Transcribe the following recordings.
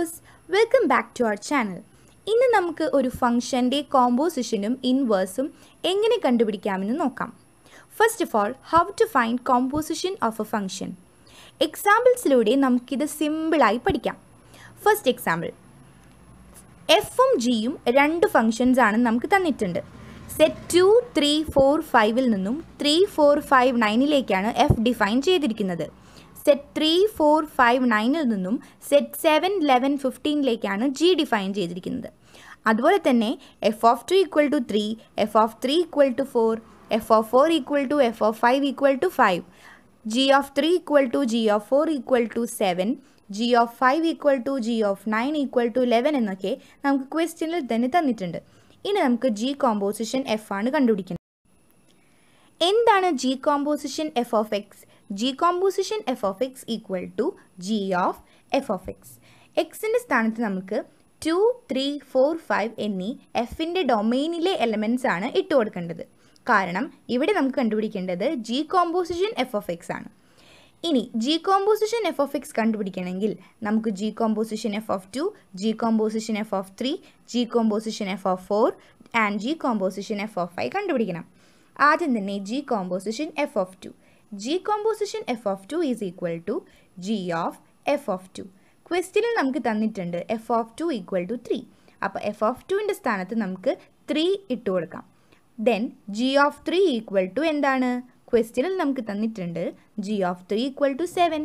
viewers, welcome back to our channel. ഇന്ന് നമുക്ക് ഒരു ഫംഗ്ഷന്റെ കോമ്പോസിഷനും ഇൻവേഴ്സും എങ്ങനെ കണ്ടുപിടിക്കാമെന്ന് നോക്കാം. First of all, how to find composition of a function. എക്സാമ്പിൾസിലൂടെ നമുക്കിത് സിമ്പിളായി പഠിക്കാം. ഫസ്റ്റ് എക്സാമ്പിൾ, എഫും ജിയും രണ്ട് ഫംഗ്ഷൻസ് ആണ് നമുക്ക് തന്നിട്ടുണ്ട്. സെറ്റ് 2, 3, 4, 5ൽ നിന്നും 3, 4, 5, 9ലേക്കാണ് എഫ് ഡിഫൈൻ ചെയ്തിരിക്കുന്നത്. സെറ്റ് 3, 4, 5, 9ൽ നിന്നും സെറ്റ് 7, 11, 15ലേക്കാണ് ജി ഡിഫൈൻ ചെയ്തിരിക്കുന്നത്. അതുപോലെ തന്നെ f of 2 equal to 3, f of 3 equal to 4, f of 4 equal to F of 5 equal to 5, g of 3 equal to G of 4 equal to 7, g of 5 equal to G of 9 equal to 11 എന്നൊക്കെ നമുക്ക് ക്വസ്റ്റ്യനിൽ തന്നെ തന്നിട്ടുണ്ട്. ഇനി നമുക്ക് G composition F ആണ് കണ്ടുപിടിക്കുന്നത്. എന്താണ് g composition F of X? G composition F of x equal to G of F of x. എക്സിൻ്റെ സ്ഥാനത്ത് നമുക്ക് 2, 3, 4, 5 എന്നീ എഫിൻ്റെ ഡൊമെയിനിലെ എലമെൻറ്റ്സ് ആണ് ഇട്ട് കൊടുക്കേണ്ടത്. കാരണം ഇവിടെ നമുക്ക് കണ്ടുപിടിക്കേണ്ടത് G composition F of X ആണ്. ഇനി G composition F of X കണ്ടുപിടിക്കണമെങ്കിൽ നമുക്ക് G composition F of 2, G composition F of 3, G composition F of 4 and G composition F of 5 കണ്ടുപിടിക്കണം. ആദ്യം തന്നെ G composition F of 2. G composition F of 2 is equal to G of F of 2. ക്വസ്റ്റ്യനിൽ നമുക്ക് തന്നിട്ടുണ്ട് F of 2 equal to 3. അപ്പോൾ F of 2ൻ്റെ സ്ഥാനത്ത് നമുക്ക് 3 ഇട്ട് കൊടുക്കാം. Then G of 3 equal to എന്താണ്? ക്വസ്റ്റ്യനിൽ നമുക്ക് തന്നിട്ടുണ്ട് g of 3 equal to 7.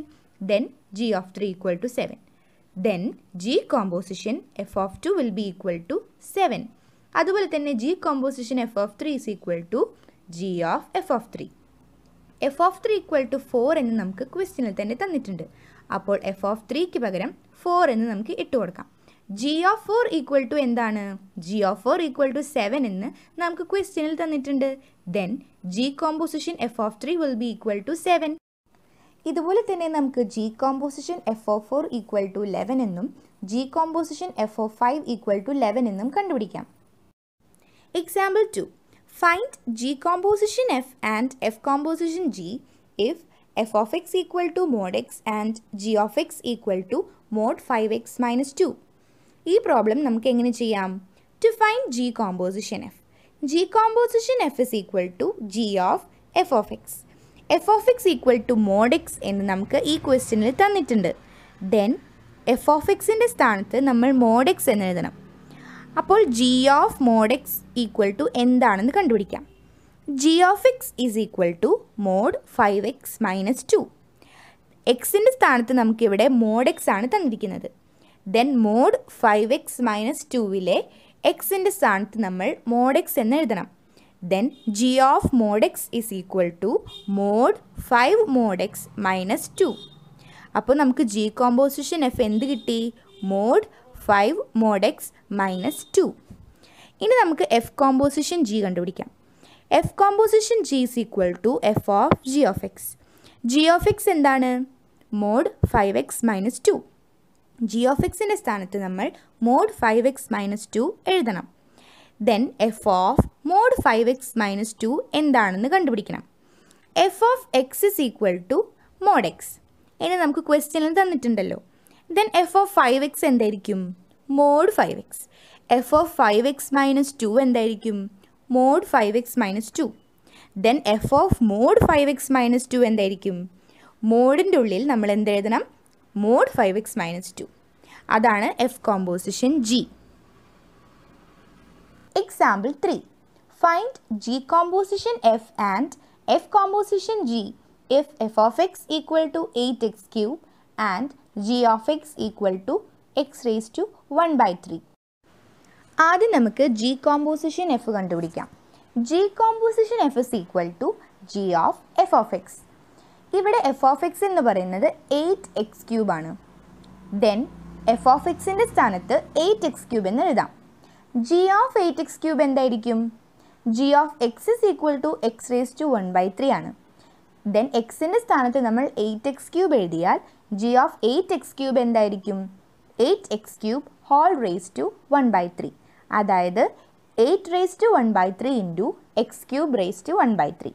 Then G of 3 equal to 7. Then g composition F of 2 will be equal to 7. അതുപോലെ തന്നെ G composition F of 3 is equal to G of F of 3. F of 3 equal to 4 എന്ന് നമുക്ക് ക്വസ്റ്റ്യനിൽ തന്നെ തന്നിട്ടുണ്ട്. അപ്പോൾ F of 3ക്ക് പകരം 4 എന്ന് നമുക്ക് ഇട്ട് കൊടുക്കാം. ജി ഓഫ് 4 ഈക്വൽ ടു എന്താണ്? ജി ഓഫ് 4 ഈക്വൽ ടു 7 എന്ന് നമുക്ക് ക്വസ്റ്റ്യനിൽ തന്നിട്ടുണ്ട്. Then g composition F of 3 will be equal to 7. ഇതുപോലെ തന്നെ നമുക്ക് G composition F of 4 equal to 11 എന്നും g composition F of 5 equal to 11 എന്നും കണ്ടുപിടിക്കാം. Example 2. Find G composition F and F composition G if f of x equal to mod x and g of x equal to mod 5x minus 2. ഈ problem നമുക്ക് എങ്ങനെ ചെയ്യാം? To find G composition F. G composition F is equal to G of f of x. f of x equal to mod x എന്ന് നമുക്ക് ഈ ക്വസ്റ്റ്യനിൽ തന്നിട്ടുണ്ട്. Then f of xൻ്റെ സ്ഥാനത്ത് നമ്മൾ mod x എന്ന് എഴുതണം. അപ്പോൾ g of mod x equal to എന്താണെന്ന് കണ്ടുപിടിക്കാം. G of x is equal to mod 5x minus 2. എക്സിൻ്റെ സ്ഥാനത്ത് നമുക്കിവിടെ മോഡ് എക്സ് ആണ് തന്നിരിക്കുന്നത്. ദെൻ മോഡ് 5x മൈനസ് 2വിലെ എക്സിൻ്റെ സ്ഥാനത്ത് നമ്മൾ മോഡ് എക്സ് എന്ന് എഴുതണം. Then G of mod X is equal to mod 5 mod X minus 2. അപ്പോൾ നമുക്ക് ജി കോമ്പോസിഷൻ എഫ് എന്ത് കിട്ടി? Mod 5 mod X minus 2. ഇനി നമുക്ക് എഫ് കോമ്പോസിഷൻ ജി കണ്ടുപിടിക്കാം. F composition G is equal to F of G of X. G of X എന്താണ്? Mod 5x minus 2. G of എക്സിൻ്റെ സ്ഥാനത്ത് നമ്മൾ മോഡ് 5x മൈനസ് 2 എഴുതണം. Then F of mod 5x minus 2 എന്താണെന്ന് കണ്ടുപിടിക്കണം. F of x is equal to mod x. ഇനി നമുക്ക് ക്വസ്റ്റ്യനിൽ തന്നിട്ടുണ്ടല്ലോ. ദെൻ എഫ് ഓഫ് 5x എന്തായിരിക്കും? Mod 5x. F of 5x minus 2 എന്തായിരിക്കും? Mod 5x minus 2. Then F of mod 5x minus 2 എന്തായിരിക്കും? മോഡിൻ്റെ ഉള്ളിൽ നമ്മൾ എന്തെഴുതണം? Mode 5x minus 2. അതാണ് F composition G. Example 3. Find G composition F and F composition G if f of x equal to 8x cube and g of x equal to x raised to 1 by 3. ആദ്യം നമുക്ക് G composition f കണ്ടുപിടിക്കാം. G composition f is equal to G of F of x. ഇവിടെ f of x എന്ന് പറയുന്നത് 8x cube ആണ്. Then F of എക്സിൻ്റെ സ്ഥാനത്ത് 8x cube എന്ന് എഴുതാം. ജി ഓഫ് 8x ക്യൂബ് എന്തായിരിക്കും? G of x is equal to x raised to 1 by 3 ആണ്. ദെൻ എക്സിൻ്റെ സ്ഥാനത്ത് നമ്മൾ 8x ക്യൂബ് എഴുതിയാൽ ജി ഓഫ് 8x ക്യൂബ് എന്തായിരിക്കും? 8x cube whole raised to 1 by 3. അതായത് 8 raised to 1 by 3 into x cube raised to 1 by 3.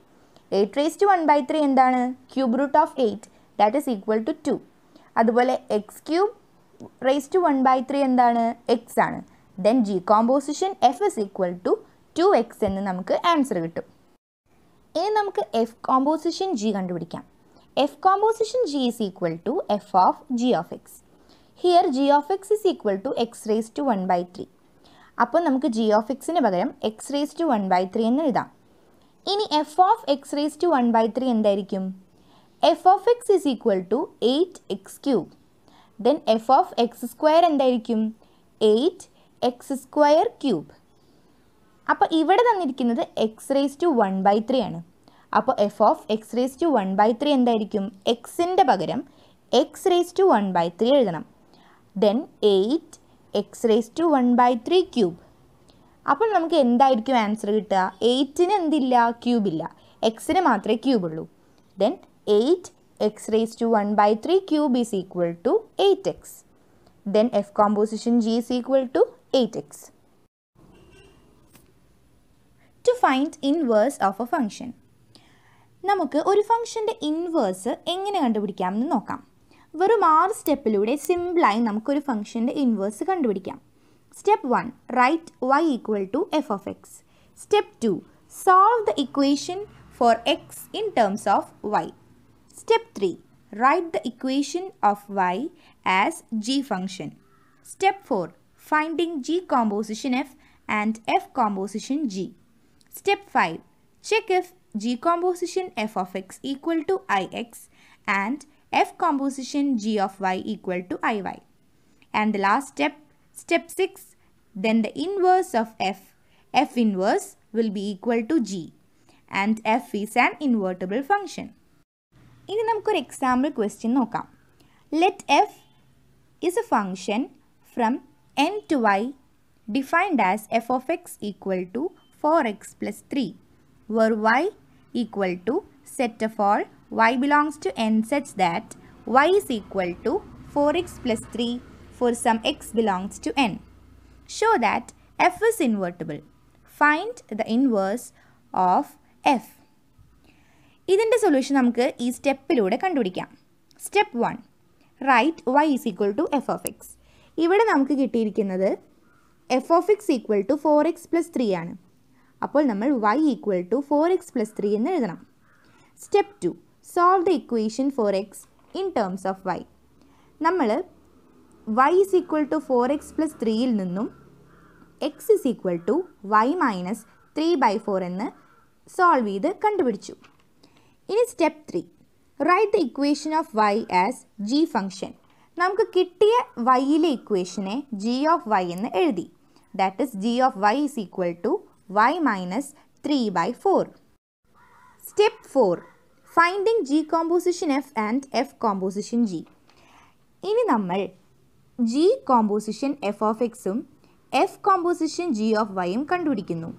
8 raised to 1 by 3 എന്താണ്? Cube root of 8 that is equal to 2. അതുപോലെ x cube raised to 1 by 3 എന്താണ് x ആണ്. Then g composition f is equal to 2x എന്ന് നമുക്ക് answer കിട്ടും. ഇനി നമുക്ക് f composition g കണ്ടുപിടിക്കാം. f composition g is equal to f of g of x. Here g of x is equal to x raised to 1 by 3. അപ്പോൾ നമുക്ക് g of xന് പകരം x raised to 1 by 3 എന്ന് എഴുതാം. ഇനി f of x raised to 1 by 3 എന്തായിരിക്കും? f of x is equal to 8x cube. Then f of x square എന്തായിരിക്കും? 8x square cube. അപ്പോൾ ഇവിടെ തന്നിരിക്കുന്നത് x raised to 1 by 3 ആണ്. അപ്പോൾ f of x raised to 1 by 3 എന്തായിരിക്കും? xന്റെ പകരം x raised to 1 by 3 എഴുതണം. Then 8x raised to 1 by 3 cube. അപ്പോൾ നമുക്ക് എന്തായിരിക്കും ആൻസർ കിട്ടുക? 8ന് എന്തില്ല? ക്യൂബ് ഇല്ല. എക്സിന് മാത്രമേ ക്യൂബ് ഉള്ളൂ. Then 8x raised to 1 by 3 cube is equal to 8x. Then f composition g is equal to 8x. To find inverse of a function. നമുക്ക് ഒരു ഫംഗ്ഷൻ്റെ ഇൻവേഴ്സ് എങ്ങനെ കണ്ടുപിടിക്കാമെന്ന് നോക്കാം. വെറും 6 സ്റ്റെപ്പിലൂടെ സിമ്പിളായി നമുക്കൊരു ഫംഗ്ഷൻ്റെ ഇൻവേഴ്സ് കണ്ടുപിടിക്കാം. Step 1. Write y equal to f of x. Step 2. Solve the equation for x in terms of y. Step 3. Write the equation of y as g function. Step 4. Finding g composition f and f composition g. Step 5. Check if g composition f of x equal to ix and f composition g of y equal to iy. And the last step, step 6, then the inverse of f inverse will be equal to g and f is an invertible function. ഇനി നമുക്കൊരു example question നോക്കാം. Let f is a function from n to y defined as f of x equal to 4x plus 3 where y equal to set of all y belongs to n such that y is equal to 4x plus 3 for some x belongs to n. Show that f is invertible. Find the inverse of f. ഇതിൻ്റെ solution നമുക്ക് ഈ സ്റ്റെപ്പിലൂടെ കണ്ടുപിടിക്കാം. Step 1. Write y is equal to f of x. ഇവിടെ നമുക്ക് കിട്ടിയിരിക്കുന്നത് f of x equal to 4x plus 3 ആണ്. അപ്പോൾ നമ്മൾ y equal to 4x plus 3 എന്ന് എഴുതണം. Step 2. Solve the equation for x in terms of y. നമ്മൾ y is equal to 4x plus 3യിൽ നിന്നും x is equal to y minus 3 by 4 എന്ന് solve ചെയ്ത് കണ്ടുപിടിച്ചു. ഇനി step 3. Write the equation of y as g function. നമുക്ക് കിട്ടിയ yയിലെ ഇക്വേഷനെ g of y എന്ന് എഴുതി. That is g of y is equal to y minus 3 by 4. Step 4. Finding g composition f and f composition g. ഇനി നമ്മൾ g composition f of xും f composition g of yയും കണ്ടുപിടിക്കുന്നു.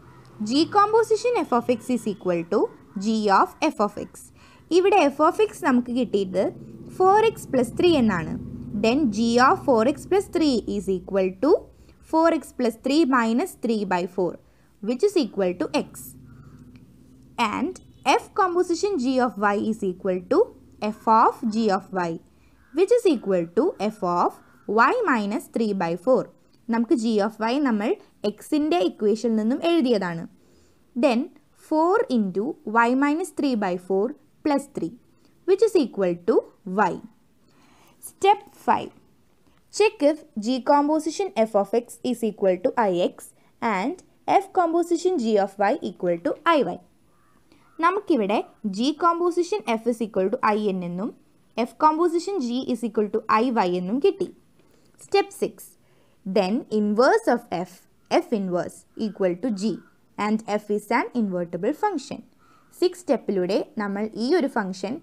g composition f of x is equal to g of f of x. ഇവിടെ f of x നമുക്ക് കിട്ടിയത് 4x plus 3 എന്നാണ്. Then g of 4x plus 3 is equal to 4x plus 3 minus 3 by 4 which is equal to x. And f composition g of y is equal to f of g of y which is equal to f of y minus 3 by 4. നമുക്ക് g of y നമ്മൾ xൻ്റെ ഇക്വേഷനിൽ നിന്നും എഴുതിയതാണ്. Then 4 into y minus 3 by 4 plus 3 which is equal to y. Step 5. Check if g composition f of x is equal to ix and f composition g of y equal to iy. നമുക്കിവിടെ g composition f is equal to in എന്നും f composition g is equal to iy എന്നും കിട്ടി. Step 6. Then inverse of f inverse equal to g and f is an invertible function. 6 സ്റ്റെപ്പിലൂടെ നമ്മൾ ഈ ഒരു function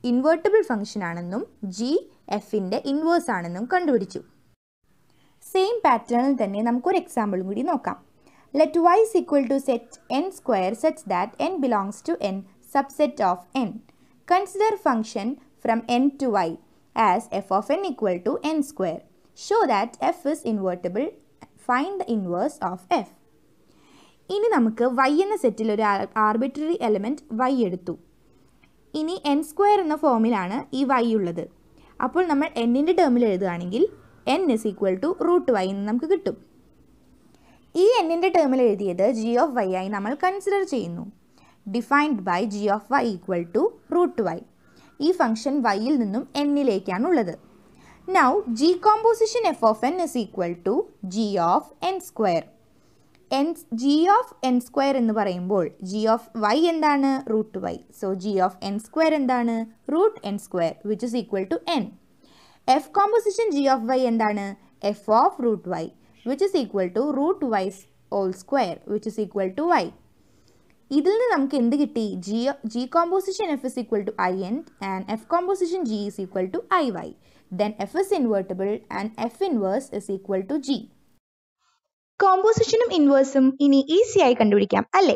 invertible function ആണെന്നും g fൻ്റെ inverse ആണെന്നും കണ്ടുപിടിച്ചു. Same പാറ്റേണിൽ തന്നെ നമുക്കൊരു എക്സാമ്പിളും കൂടി നോക്കാം. Let y is equal to set n square such that n belongs to n subset of n. Consider function from n to y as f of n equal to n square. Show that f is invertible. Find the inverse of f. ഇനി നമുക്ക് y എന്ന സെറ്റിൽ ഒരു arbitrary element y എടുത്തു. ഇനി n square എന്ന ഫോമിലാണ് ഈ y ഉള്ളത്. അപ്പോൾ നമ്മൾ n-ൻ്റെ ടേമിൽ എഴുതുകയാണെങ്കിൽ n is equal to root y എന്ന് നമുക്ക് കിട്ടും. ഈ എന്നിൻ്റെ ടേമിൽ എഴുതിയത് g of y ആയി നമ്മൾ കൺസിഡർ ചെയ്യുന്നു. Defined by g of y equal to root y. ഈ ഫംഗ്ഷൻ വൈയിൽ നിന്നും എന്നിലേക്കാണുള്ളത്. Now g composition f of n is equal to g of n square. g of n square എന്ന് പറയുമ്പോൾ g of y എന്താണ്? Root y. So g of n square എന്താണ്? Root n square which is equal to n. f composition g of y എന്താണ്? f of root y which is equal to root y whole square which is equal to y. ഇതിൽ നിന്ന് നമുക്ക് എന്ത് കിട്ടി? g composition f is equal to in and f composition g is equal to iy. Then f is invertible and f inverse is equal to g. കോമ്പോസിഷനും ഇൻവേഴ്സും ഇനി easy ആയി കണ്ടുപിടിക്കാം അല്ലേ?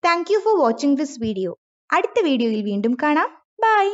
Thank you for watching this video. അടുത്ത വീഡിയോയിൽ വീണ്ടും കാണാം. By.